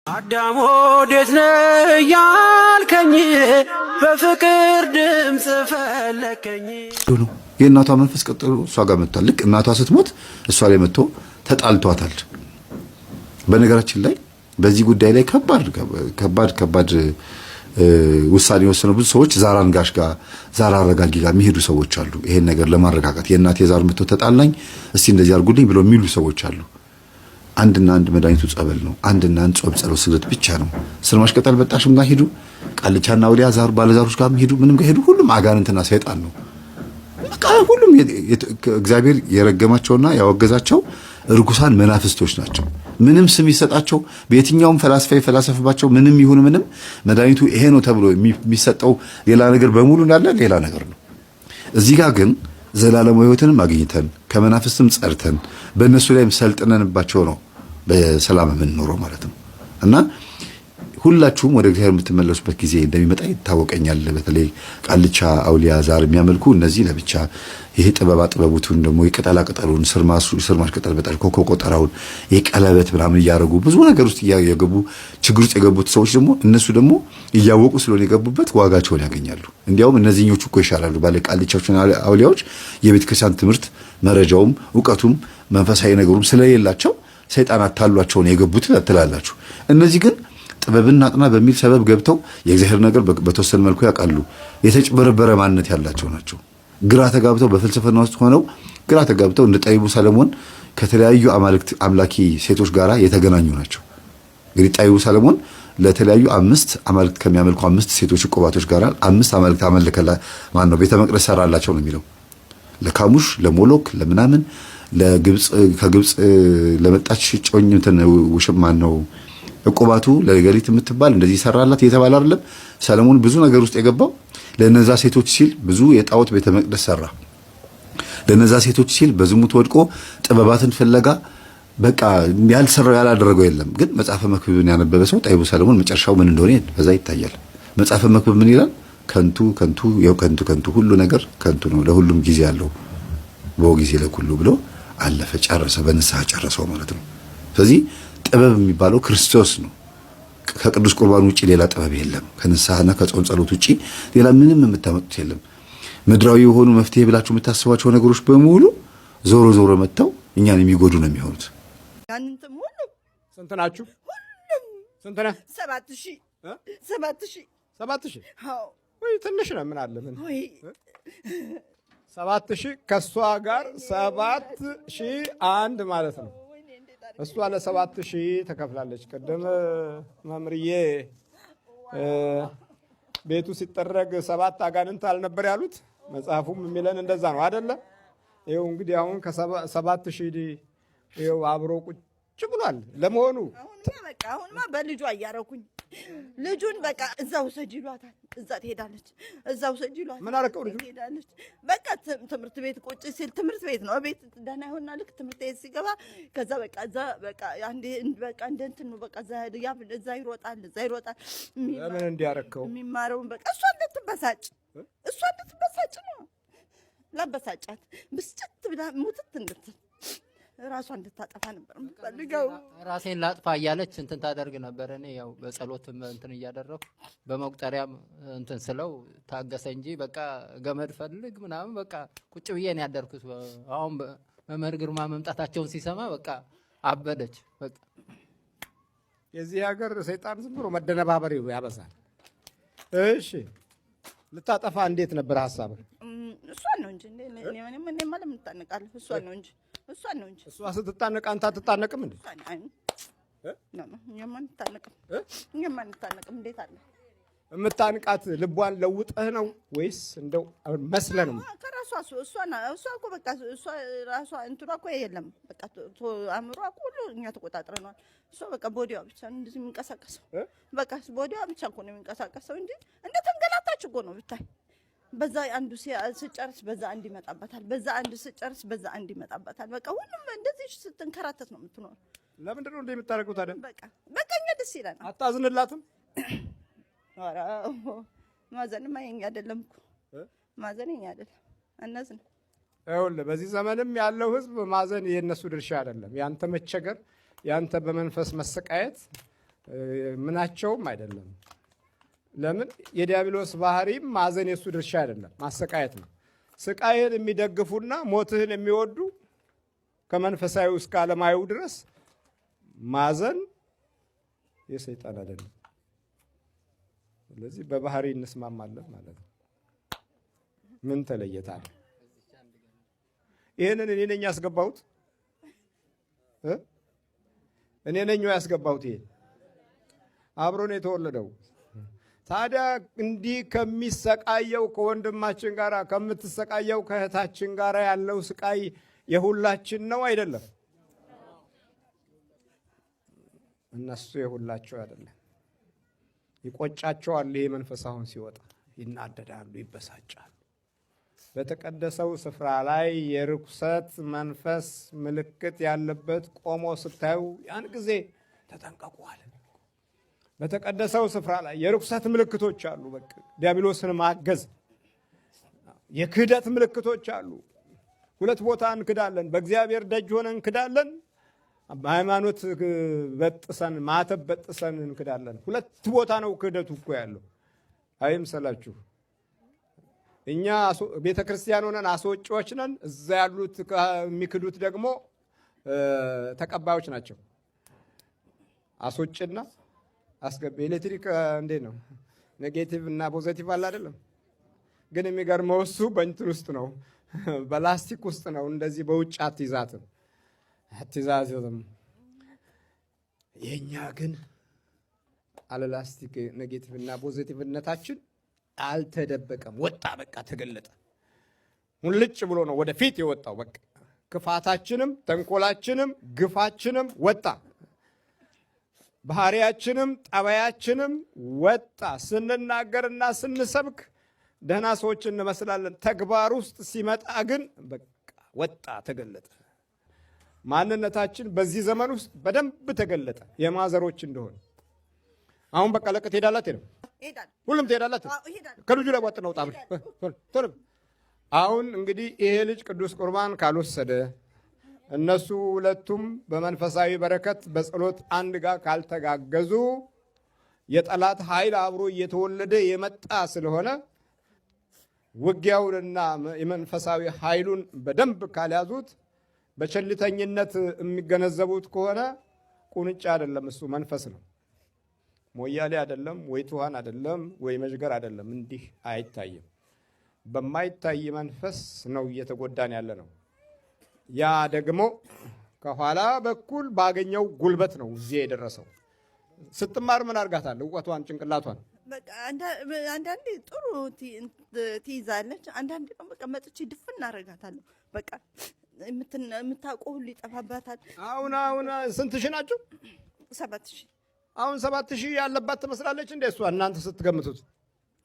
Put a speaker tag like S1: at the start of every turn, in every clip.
S1: አዳም ወዴት ነህ ያልከኝ በፍቅር ድምጽ ፈለከኝ።
S2: የእናቷ መንፈስ ቀጥሎ እሷ ጋር መጥቷል። ልክ እናቷ ስትሞት እሷ ላይ መጥቶ ተጣልቷታል። በነገራችን ላይ በዚህ ጉዳይ ላይ ከባድ ውሳኔ የወሰኑ ብዙ ሰዎች ዛራን ጋሽ ጋር ዛራ አረጋጊ ጋር የሚሄዱ ሰዎች አሉ። ይሄን ነገር ለማረጋጋት የእናቴ ዛር መጥቶ ተጣላኝ እስቲ እንደዚህ አድርጉልኝ ብለው የሚሉ ሰዎች አሉ። አንድና አንድ መድኃኒቱ ጸበል ነው። አንድና አንድ ጾም፣ ጸሎት፣ ስግደት ብቻ ነው። ስልማሽ ቅጠል በጣሽም ጋር ሄዱ፣ ቃልቻና ወዲያ ዛሩ ባለዛሮች ጋር ሄዱ፣ ምንም ጋር ሄዱ፣ ሁሉም አጋንንትና ሰይጣን ነው። በቃ ሁሉም እግዚአብሔር የረገማቸውና ያወገዛቸው እርኩሳን መናፍስቶች ናቸው። ምንም ስም ይሰጣቸው በየትኛውም ፈላስፋ ይፈላሰፍባቸው ምንም ይሁን ምንም መድኃኒቱ ይሄ ነው ተብሎ የሚሰጠው ሌላ ነገር በሙሉ እንዳለ ሌላ ነገር ነው። እዚህ ጋር ግን ዘላለማዊ ሕይወትንም አግኝተን ከመናፍስትም ጸርተን በእነሱ ላይም ሰልጥነንባቸው ነው በሰላም የምንኖረው ማለት ነው። እና ሁላችሁም ወደ እግዚአብሔር የምትመለሱበት ጊዜ እንደሚመጣ ይታወቀኛል። በተለይ ቃልቻ፣ አውሊያ፣ ዛር የሚያመልኩ እነዚህ ለብቻ ይሄ ጥበቡቱን ደግሞ የቅጠላ ቅጠሉን ስርማሽ ቅጠል በጣል ኮኮ ቆጠራውን የቀለበት ምናምን እያደረጉ ብዙ ነገር ውስጥ እየገቡ ችግር ውስጥ የገቡት ሰዎች ደግሞ እነሱ ደግሞ እያወቁ ስለሆነ የገቡበት ዋጋቸውን ያገኛሉ። እንዲያውም እነዚህኞቹ እኮ ይሻላሉ። ባለ ቃልቻዎችና አውሊያዎች የቤተክርስቲያን ትምህርት መረጃውም ዕውቀቱም መንፈሳዊ ነገሩም ስለሌላቸው ሰይጣናት ታሏቸውን የገቡት ትላላችሁ። እነዚህ ግን ጥበብና አጥና በሚል ሰበብ ገብተው የእግዚአብሔር ነገር በተወሰነ መልኩ ያውቃሉ። የተጭበረበረ ማንነት ያላቸው ናቸው። ግራ ተጋብተው በፍልስፍና ውስጥ ሆነው ግራ ተጋብተው እንደ ጠቢቡ ሰለሞን ከተለያዩ አምላኪ ሴቶች ጋር የተገናኙ ናቸው። እንግዲህ ጠቢቡ ሰለሞን ለተለያዩ 5 አማልክት ከሚያመልኩ 5 ሴቶች ዕቁባቶች ጋር 5 አማልክት አመለከላ ማን ነው ቤተ መቅደስ ሰራላቸው ነው የሚለው። ለካሙሽ፣ ለሞሎክ፣ ለምናምን ከግብጽ ለመጣች ጮኝ እንትን ውሽም ማን ነው ዕቁባቱ ለገሊት የምትባል እንደዚህ ሰራላት እየተባለ አይደለም። ሰለሞን ብዙ ነገር ውስጥ የገባው ለነዛ ሴቶች ሲል ብዙ የጣዖት ቤተ መቅደስ ሰራ። ለነዛ ሴቶች ሲል በዝሙት ወድቆ ጥበባትን ፍለጋ በቃ ያልሰራው ያላደረገው የለም። ግን መጽሐፈ መክብብን ያነበበ ሰው ጠቢቡ ሰለሞን መጨረሻው ምን እንደሆነ በዛ ይታያል። መጽሐፈ መክብብ ምን ይላል? ከንቱ ሁሉ ነገር ከንቱ ነው፣ ለሁሉም ጊዜ አለው፣ በጊዜ ለኩሉ ብሎ አለፈ፣ ጨረሰ፣ በንስሐ ጨረሰው ማለት ነው። ስለዚህ ጥበብ የሚባለው ክርስቶስ ነው። ከቅዱስ ቁርባን ውጪ ሌላ ጥበብ የለም። ከንስሐና ከጾም ጸሎት ውጪ ሌላ ምንም የምታመጡት የለም። ምድራዊ የሆኑ መፍትሄ ብላችሁ የምታስቧቸው ነገሮች በሙሉ ዞሮ መጥተው እኛን የሚጎዱ ነው የሚሆኑት።
S3: ስንት ናችሁ? ስንት ነህ? 7,000 ወይ ትንሽ ነው። ምን አለ ምን 7,000 ከሷ ጋር 7,001 ማለት ነው። እሷ ለ7,000 ተከፍላለች። ቀደም መምርዬ ቤቱ ሲጠረግ 7 አጋንንት አልነበር ያሉት? መጽሐፉም የሚለን እንደዛ ነው አይደለ? ይኸው እንግዲህ አሁን ከ7,000 ይኸው አብሮ ቁጭ ብሏል። ለመሆኑ
S4: አሁንማ በልጇ እያረኩኝ ልጁን በቃ እዛው ውሰጅ ይሏታል። እዛ ትሄዳለች። እዛው ውሰጅ ይሏታል።
S3: ምን አረከው ልጁ?
S4: ትሄዳለች። በቃ ትምህርት ቤት ቁጭ ሲል ትምህርት ቤት ነው። ቤት ደህና ይሆንና ልክ ትምህርት ቤት ሲገባ ከዛ በቃ እዛ በቃ አንዴ በቃ እንደንትን ነው። በቃ እዛ ይሮጣል።
S3: ለምን እንዲያረከው
S4: የሚማረውን በቃ እሷ እንድትበሳጭ ነው። ላበሳጫት ብስጭት ብላ ሙትት እንድትል ራሷ እንድታጠፋ ነበር የምትፈልገው።
S5: ራሴን ላጥፋ እያለች እንትን ታደርግ ነበር። እኔ ያው በጸሎትም እንትን እያደረኩ በመቁጠሪያም እንትን ስለው ታገሰ እንጂ በቃ ገመድ ፈልግ ምናምን በቃ ቁጭ ብዬ ነው ያደርኩት። አሁን መምህር ግርማ መምጣታቸውን ሲሰማ በቃ አበደች። በቃ
S3: የዚህ ሀገር ሰይጣን ዝም ብሎ መደነባበር ያበዛል። እሺ ልታጠፋ እንዴት ነበር ሀሳብህ?
S4: እሷን ነው እንጂ እኔ ማለት የምታነቃለህ እሷን ነው እንጂ
S3: እሷ ስትታነቅ አንተ አትታነቅም እንዴ?
S4: እኛማ አንታነቅም። እንዴት አለ
S3: የምታንቃት ልቧን ለውጠህ ነው ወይስ እንደው መስለህ ነው?
S4: ከራሷ እሷ እኮ በቃ እሷ ራሷ እንትሯ እኮ የለም። በቃ አእምሯ እኮ ሁሉ እኛ ተቆጣጥረናል። እሷ በቃ ቦዲዋ ብቻ ነው እንደዚህ የሚንቀሳቀሰው። በቃ ቦዲዋ ብቻ እኮ ነው የሚንቀሳቀሰው እንጂ እንደ ተንገላታች እኮ ነው ብታይ። በዛ አንዱ ሲጨርስ በዛ አንድ ይመጣበታል። በዛ አንዱ ሲጨርስ በዛ አንድ ይመጣበታል። በቃ ሁሉም እንደዚህ ስትንከራተት ነው የምትኖር።
S3: ለምንድን ነው እንደምታረጉት ታዲያ?
S4: በቃ እኛ ደስ ይላል።
S3: አታዝንላትም?
S4: ኧረ ማዘንማ የኛ አይደለም እኮ ማዘን የኛ አይደለም። አናዝን።
S3: ይኸውልህ በዚህ ዘመንም ያለው ህዝብ ማዘን የነሱ ድርሻ አይደለም። ያንተ መቸገር፣ ያንተ በመንፈስ መሰቃየት ምናቸውም አይደለም። ለምን የዲያብሎስ ባህሪም ማዘን የሱ ድርሻ አይደለም፣ ማሰቃየት ነው። ስቃይን የሚደግፉና ሞትህን የሚወዱ ከመንፈሳዊ እስከ ዓለማዊው ድረስ ማዘን የሰይጣን አይደለም። ስለዚህ በባህሪ እንስማማለን ማለት ነው። ምን ተለየታል? ይሄንን እኔ ነኝ ያስገባሁት እኔ ነኝ ያስገባሁት። ይሄ አብሮ ነው የተወለደው። ታዲያ እንዲህ ከሚሰቃየው ከወንድማችን ጋር ከምትሰቃየው ከእህታችን ጋር ያለው ስቃይ የሁላችን ነው አይደለም? እነሱ የሁላቸው አይደለም። ይቆጫቸዋል። ይሄ መንፈስ አሁን ሲወጣ ይናደዳሉ፣ ይበሳጫሉ። በተቀደሰው ስፍራ ላይ የርኩሰት መንፈስ ምልክት ያለበት ቆሞ ስታዩ ያን ጊዜ ተጠንቀቁ። በተቀደሰው ስፍራ ላይ የርኩሰት ምልክቶች አሉ። በቃ ዲያብሎስን ማገዝ የክህደት ምልክቶች አሉ። ሁለት ቦታ እንክዳለን። በእግዚአብሔር ደጅ ሆነን እንክዳለን። በሃይማኖት በጥሰን ማተብ በጥሰን እንክዳለን። ሁለት ቦታ ነው ክህደቱ እኮ ያለው። አይምሰላችሁ። እኛ ቤተ ክርስቲያን ሆነን አስወጪዎች ነን። እዛ ያሉት የሚክዱት ደግሞ ተቀባዮች ናቸው። አስወጭና አስገቢ። ኤሌክትሪክ እንዴት ነው? ኔጌቲቭ እና ፖዚቲቭ አለ አይደለም? ግን የሚገርመው እሱ በእንትን ውስጥ ነው፣ በላስቲክ ውስጥ ነው። እንደዚህ በውጭ አትይዛትም። የእኛ ግን አለ ላስቲክ ኔጌቲቭ እና ፖዚቲቭነታችን አልተደበቀም። ወጣ፣ በቃ ተገለጠ። ሙልጭ ብሎ ነው ወደፊት የወጣው። በቃ ክፋታችንም ተንኮላችንም ግፋችንም ወጣ። ባህሪያችንም ጠባያችንም ወጣ። ስንናገርና ስንሰብክ ደህና ሰዎች እንመስላለን። ተግባር ውስጥ ሲመጣ ግን በቃ ወጣ፣ ተገለጠ። ማንነታችን በዚህ ዘመን ውስጥ በደንብ ተገለጠ። የማዘሮች እንደሆነ አሁን በቃ ለቀት ሄዳላት ነው። ሁሉም ትሄዳላት። ከልጁ ላይ ወጥ ነው ጣም ቶሎ። አሁን እንግዲህ ይሄ ልጅ ቅዱስ ቁርባን ካልወሰደ እነሱ ሁለቱም በመንፈሳዊ በረከት በጸሎት አንድ ጋር ካልተጋገዙ የጠላት ኃይል አብሮ እየተወለደ የመጣ ስለሆነ ውጊያውንና የመንፈሳዊ ኃይሉን በደንብ ካልያዙት በቸልተኝነት የሚገነዘቡት ከሆነ ቁንጫ አይደለም፣ እሱ መንፈስ ነው። ሞያሌ አይደለም፣ ወይ ትኋን አይደለም፣ ወይ መዥገር አይደለም። እንዲህ አይታይም። በማይታይ መንፈስ ነው እየተጎዳን ያለ ነው። ያ ደግሞ ከኋላ በኩል ባገኘው ጉልበት ነው እዚህ የደረሰው። ስትማር ምን አርጋታል? እውቀቷን፣ ጭንቅላቷን
S4: በቃ አንዳንዴ ጥሩ ትይዛለች፣ አንዳንዴ ደግሞ በቃ መጥቼ ድፍን አደርጋታለሁ። በቃ የምታውቀው ሁሉ ይጠፋባታል።
S3: አሁን ስንት ሺህ ናችሁ?
S4: 7000።
S3: አሁን 7000 ያለባት ትመስላለች እንደ እሷ እናንተ ስትገምቱት።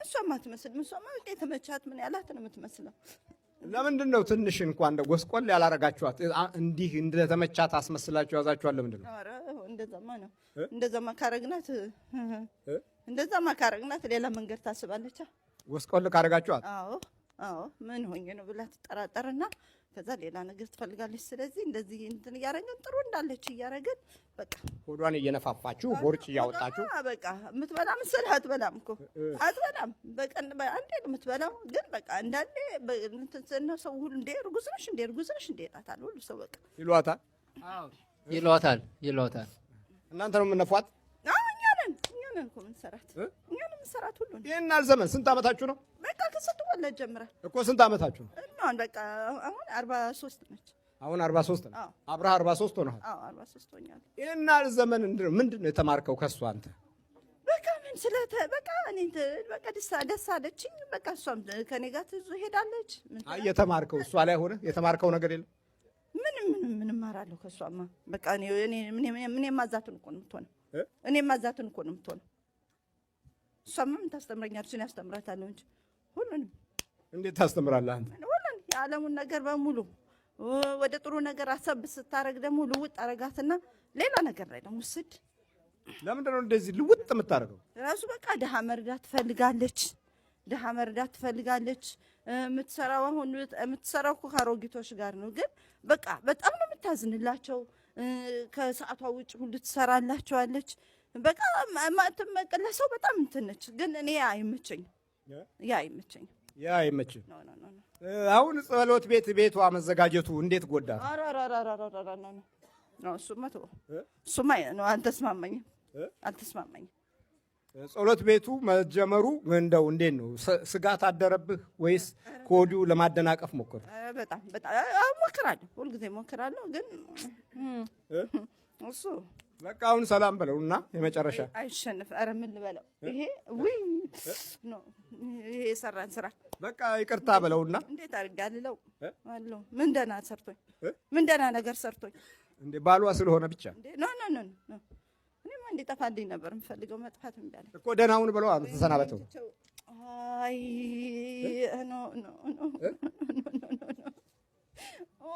S4: እሷማ አትመስልም። እሷማ በቃ የተመቻት ምን ያላት ነው የምትመስለው።
S3: ለምንድን ነው ትንሽ እንኳን እንደ ጎስቆል ያላረጋችኋት? እንዲህ እንደተመቻት አስመስላችሁ ያዛችኋል። ለምንድን ነው?
S4: ኧረ እንደዛማ ነው። እንደዛማ ካረግናት ሌላ መንገድ ታስባለች።
S3: ጎስቆል ካረጋችኋት?
S4: አዎ ምን ሆኜ ነው ብላ ትጠራጠርና ከዛ ሌላ ነገር ትፈልጋለች። ስለዚህ እንደዚህ እንትን እያረገን ጥሩ እንዳለች እያረገን በቃ
S3: ሆዷን እየነፋፋችሁ ቦርጭ እያወጣችሁ
S4: በቃ የምትበላ ምስል አትበላም እኮ አትበላም። በቀን አንዴ ነው የምትበላው። ግን በቃ አንዳንዴ እንትን ሰው ሁሉ እንደ እርጉዝ ነሽ እንደ ይላታል ሁሉ ሰው በቃ
S3: ይሏታል።
S5: ይሏታል።
S3: እናንተ ነው የምነፏት?
S4: እኛ ነን እኮ የምንሰራት ሁሉ።
S3: ይሄን አልዘመን ስንት ዓመታችሁ ነው?
S4: በቃ ከስትወለድ ጀምረ
S3: እኮ ስንት ዓመታችሁ ነው?
S4: በቃ አሁን 43 ነች።
S3: አሁን 43 ነው። አብረህ 43 ሆነሃል?
S4: አዎ 43 ሆኛለሁ።
S3: ይሄን አልዘመን ምንድን ነው የተማርከው ከሷ አንተ?
S4: በቃ ምን በቃ እኔ በቃ ደስ አለችኝ። በቃ እሷም ከኔ ጋር ትዙ ሄዳለች።
S3: አይ የተማርከው እሷ ላይ ሆነ የተማርከው ነገር የለም?
S4: ምን እማራለሁ ከሷማ? በቃ እኔ ማዛትን እኮ ነው የምትሆነው። እሷማ ምን ታስተምረኛለች? እኔ አስተምራታለሁ እንጂ ሁሉንም።
S3: እንዴት ታስተምራለህ አንተ?
S4: ሁሉን የዓለሙን ነገር በሙሉ ወደ ጥሩ ነገር አሰብ ስታረግ ደግሞ ልውጥ አረጋትና ሌላ ነገር ላይ ደግሞ ስድ።
S3: ለምንድን ነው እንደዚህ ልውጥ የምታረገው?
S4: ራሱ በቃ ድሃ መርዳት ትፈልጋለች። የምትሰራው እኮ ከአሮጊቶች ጋር ነው። ግን በቃ በጣም ነው የምታዝንላቸው። ከሰዓቷ ውጭ ሁሉ ትሰራላቸዋለች። በቃ ማትመቀለሰው በጣም እንትን ነች። ግን እኔ አይመቸኝም። ያ አይመችም።
S3: አሁን ጸሎት ቤቷ መዘጋጀቱ እንዴት ጎዳ?
S4: እሱማ አልተስማማኝም።
S3: ጸሎት ቤቱ መጀመሩ እንደው እንዴት ነው? ስጋት አደረብህ ወይስ ከወዲሁ ለማደናቀፍ ሞከሩ?
S4: በጣም ሞክራለሁ፣ ሁልጊዜ ሞክራለሁ። ግን እሱ
S3: በቃ አሁን ሰላም በለውና የመጨረሻ
S4: አይሸንፍ። ኧረ ምን ልበለው? ይሄ ውይ ነው ይሄ የሰራን ስራ
S3: በቃ ይቅርታ በለውና
S4: እንዴት አድርጋለሁ አለው። ምን ደህና ሰርቶኝ፣ ምን ደህና ነገር ሰርቶኝ
S3: እንዴ ባሏ ስለሆነ ብቻ
S4: ኖ እኔማ እንዲጠፋልኝ ነበር የምፈልገው። መጥፋት እንዳለ
S3: እኮ ደህናውን በለው ተሰናበተው።
S4: አይ ኖ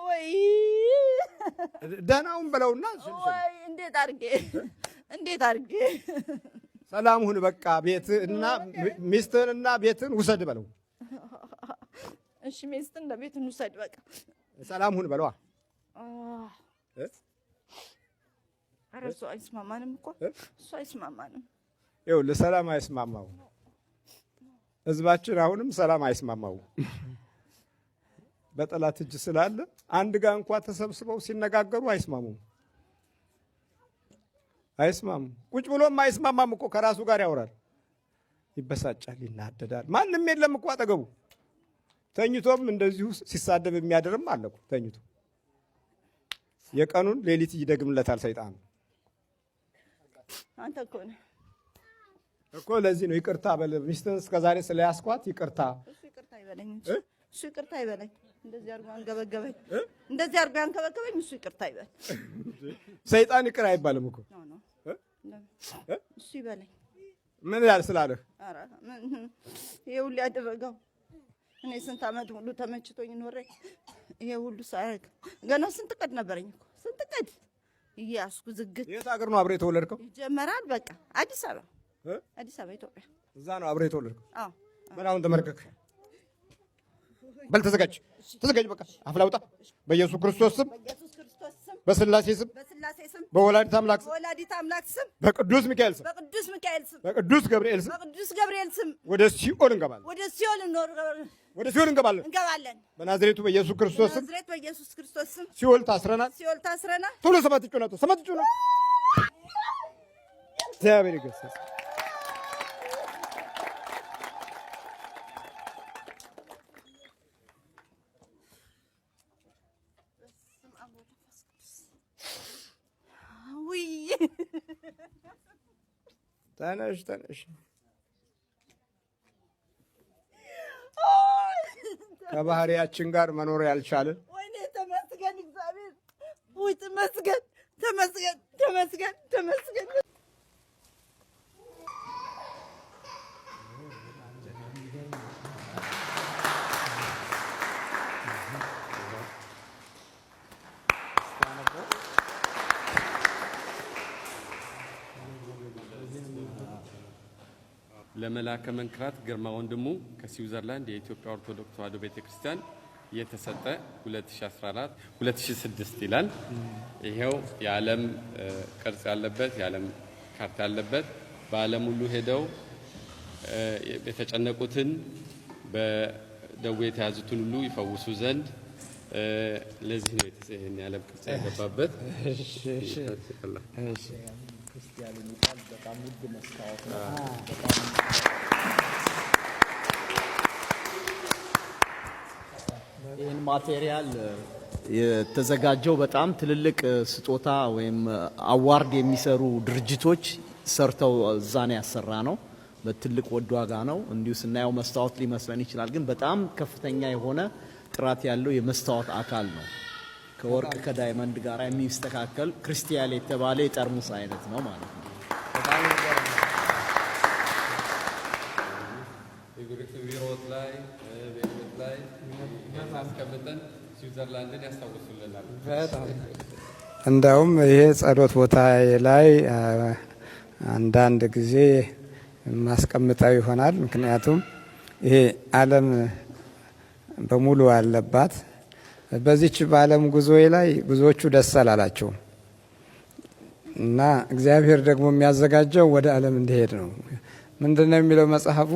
S4: ወይ
S3: ደህናውን በለውና
S4: ወይ እንዴት አድርጌ
S3: ሰላሙን በቃ ቤትና ሚስትህንና ቤትን ውሰድ በለው።
S4: እሺ ሚስትና ቤትን ውሰድ በቃ
S3: ሰላሙን በለዋ።
S4: ኧረ እሱ አይስማማንም እኮ እሱ አይስማማንም።
S3: ይኸውልህ ሰላም አይስማማው ህዝባችን፣ አሁንም ሰላም አይስማማው በጠላት እጅ ስላለ አንድ ጋር እንኳን ተሰብስበው ሲነጋገሩ አይስማሙም። ቁጭ ብሎም አይስማማም እኮ ከራሱ ጋር ያወራል፣ ይበሳጫል፣ ይናደዳል። ማንም የለም እኮ አጠገቡ። ተኝቶም እንደዚሁ ሲሳደብ የሚያድርም አለ እኮ ተኝቶ። የቀኑን ሌሊት ይደግምለታል ሰይጣን።
S4: አንተ እኮ ነህ
S3: እኮ ለዚህ ነው ይቅርታ በል። ሚስትህን እስከዛሬ ስለያስኳት ይቅርታ።
S4: እሱ ይቅርታ ይበለኝ እንጂ እሱ ይቅርታ ይበለኝ። እንደዚህ አድርጎ አንገበገበኝ፣ እንደዚህ አድርጎ አንከበከበኝ። እሱ ይቅርታ ይበል።
S3: ሰይጣን ይቅር አይባልም እኮ
S4: እሱ ይበለኝ።
S3: ምን ያህል ስላለህ?
S4: ኧረ ይሄ ሁሉ ያደረገው እኔ ስንት ዓመት ሙሉ ተመችቶኝ ኖሬ ይሄ ሁሉ ሳያደርግ ገና ስንት ቀድ ነበረኝ እኮ ስንት ቀድ እያስኩ ዝግት።
S3: የት ሀገር ነው አብረህ የተወለድከው?
S4: ይጀመራል በቃ አዲስ አበባ ኢትዮጵያ።
S3: እዛ ነው አብረህ የተወለድከው?
S4: አዎ።
S3: ምን አሁን ተመረከክ? በል ተዘጋጅ፣ በቃ አፍ ላውጣ። በኢየሱስ ክርስቶስ ስም፣ በስላሴ ስም፣ በወላዲተ አምላክ ስም፣ በቅዱስ ሚካኤል ስም፣ በቅዱስ ገብርኤል ስም ወደ ሲኦል እንገባለን። በናዝሬቱ በኢየሱስ ክርስቶስ ስም ሲኦል ታስረናል። ቶሎ ሰባት ጩኸት እግዚአብሔር ይገሰጽ። ተነሽ ከባህሪያችን ጋር መኖር ያልቻልን
S4: ወይኔ ተመስገን እግዚአብሔር ወይ ተመስገን።
S6: ለመላከ መንክራት ግርማ ወንድሙ ከስዊዘርላንድ የኢትዮጵያ ኦርቶዶክስ ተዋሕዶ ቤተክርስቲያን የተሰጠ 2014-2006 ይላል። ይሄው የዓለም ቅርጽ ያለበት የዓለም ካርታ ያለበት በዓለም ሁሉ ሄደው የተጨነቁትን በደዌ የተያዙትን ሁሉ ይፈውሱ ዘንድ ለዚህ ነው ይሄን የዓለም ቅርጽ ያገባበት። ክርስቲያን የሚባል በጣም ውድ መስታወት ነው።
S7: ይህን ማቴሪያል የተዘጋጀው በጣም ትልልቅ ስጦታ ወይም አዋርድ የሚሰሩ ድርጅቶች ሰርተው እዛን ያሰራ ነው። በትልቅ ወድ ዋጋ ነው። እንዲሁ ስናየው መስታወት ሊመስለን ይችላል፣ ግን በጣም ከፍተኛ የሆነ ጥራት ያለው የመስታወት አካል ነው። ከወርቅ ከዳይመንድ ጋር የሚስተካከል ክሪስታል የተባለ የጠርሙስ አይነት ነው ማለት ነው። በጣም
S6: ቢሮት ላይ ቤት ላይ ማስቀመጠን ስዊዘርላንድን ያስታውሱልናል።
S3: እንደውም ይሄ ጸሎት ቦታ ላይ አንዳንድ ጊዜ ማስቀምጠው ይሆናል። ምክንያቱም ይሄ ዓለም በሙሉ አለባት። በዚች በዓለም ጉዞዬ ላይ ብዙዎቹ ደስ አላላቸውም። እና እግዚአብሔር ደግሞ የሚያዘጋጀው ወደ ዓለም እንዲሄድ ነው። ምንድነው የሚለው መጽሐፉ?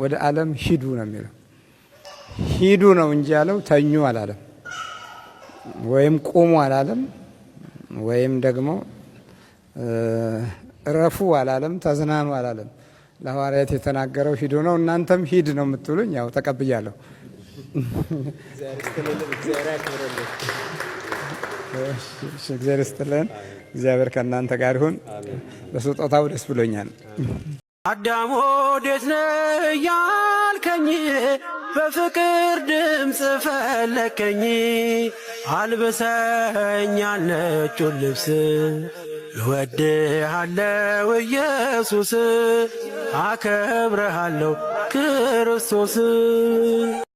S3: ወደ ዓለም ሂዱ ነው የሚለው። ሂዱ ነው እንጂ ያለው ተኙ አላለም፣ ወይም ቁሙ አላለም፣ ወይም ደግሞ እረፉ አላለም፣ ተዝናኑ አላለም። ለሐዋርያት የተናገረው ሂዱ ነው። እናንተም ሂድ ነው የምትሉኝ፣ ያው ተቀብያለሁ። እግዚአብሔር ይስጥልን። እግዚአብሔር ከእናንተ ጋር ይሁን። በስጦታው ደስ ብሎኛል።
S1: አዳም ወዴት ነህ ያልከኝ በፍቅር ድምፅ ፈለከኝ። አልብሰኛል ነጩን ልብስ እወድሃለሁ ኢየሱስ፣ አከብረሃለሁ ክርስቶስ።